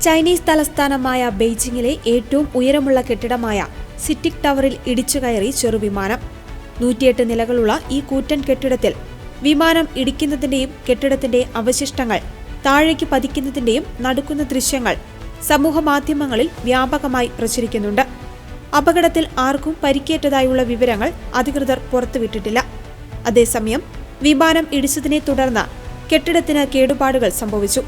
Chinese തലസ്ഥാനമായ ബെയ്ജിംഗിലെ ഏറ്റവും ഉയരമുള്ള കെട്ടിടമായ സിറ്റിക് ടവറിൽ ഇടിച്ചുകയറി ചെറുവിമാനം. 108 നിലകളുള്ള ഈ കൂറ്റൻ കെട്ടിടത്തിൽ വിമാനം ഇടിക്കുന്നതിന്റെയും കെട്ടിടത്തിന്റെ അവശിഷ്ടങ്ങൾ താഴേക്ക് പതിക്കുന്നതിന്റെയും നടക്കുന്ന ദൃശ്യങ്ങൾ സമൂഹമാധ്യമങ്ങളിൽ വ്യാപകമായി പ്രചരിക്കുന്നുണ്ട്. അപകടത്തിൽ ആർക്കും പരിക്കേറ്റതായുള്ള വിവരങ്ങൾ അധികൃതർ പുറത്തുവിട്ടിട്ടില്ല. അതേസമയം വിമാനം ഇടിച്ചതിനെ തുടർന്ന് കെട്ടിടത്തിന് കേടുപാടുകൾ സംഭവിച്ചു.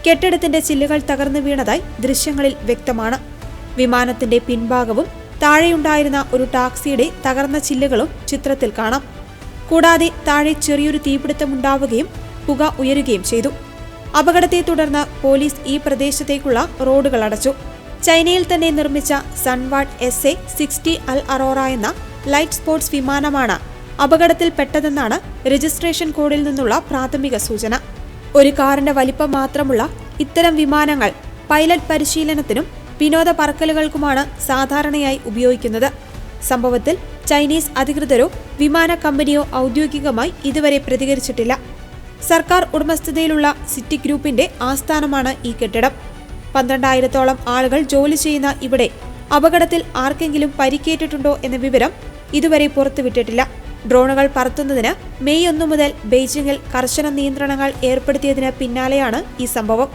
കെട്ടിടത്തിന്റെ ചില്ലുകൾ തകർന്നു വീണതായി ദൃശ്യങ്ങളിൽ വ്യക്തമാണ്. വിമാനത്തിന്റെ പിൻഭാഗവും താഴെയുണ്ടായിരുന്ന ഒരു ടാക്സിയുടെ തകർന്ന ചില്ലുകളും ചിത്രത്തിൽ കാണാം. കൂടാതെ താഴെ ചെറിയൊരു തീപിടുത്തമുണ്ടാവുകയും പുക ഉയരുകയും ചെയ്തു. അപകടത്തെ തുടർന്ന് പോലീസ് ഈ പ്രദേശത്തേക്കുള്ള റോഡുകൾ അടച്ചു. ചൈനയിൽ തന്നെ നിർമ്മിച്ച സൺവാർഡ് SA-60 അൽ അറോറ എന്ന ലൈറ്റ് സ്പോർട്സ് വിമാനമാണ് അപകടത്തിൽപ്പെട്ടതെന്നാണ് രജിസ്ട്രേഷൻ കോഡിൽ നിന്നുള്ള പ്രാഥമിക സൂചന. ഒരു കാറിന്റെ വലിപ്പം മാത്രമുള്ള ഇത്തരം വിമാനങ്ങൾ പൈലറ്റ് പരിശീലനത്തിനും വിനോദ പറക്കലുകൾക്കുമാണ് സാധാരണയായി ഉപയോഗിക്കുന്നത്. സംഭവത്തിൽ ചൈനീസ് അധികൃതരോ വിമാന കമ്പനിയോ ഔദ്യോഗികമായി ഇതുവരെ പ്രതികരിച്ചിട്ടില്ല. സർക്കാർ ഉടമസ്ഥതയിലുള്ള സിറ്റി ഗ്രൂപ്പിന്റെ ആസ്ഥാനമാണ് ഈ കെട്ടിടം. 12,000-ഓളം ആളുകൾ ജോലി ചെയ്യുന്ന ഇവിടെ അപകടത്തിൽ ആർക്കെങ്കിലും പരിക്കേറ്റിട്ടുണ്ടോ എന്ന വിവരം ഇതുവരെ പുറത്തുവിട്ടിട്ടില്ല. ഡ്രോണുകൾ പറത്തുന്നതിന് മെയ് 1 മുതൽ ബെയ്ജിംഗിൽ കർശന നിയന്ത്രണങ്ങൾ ഏർപ്പെടുത്തിയതിന് പിന്നാലെയാണ് ഈ സംഭവം.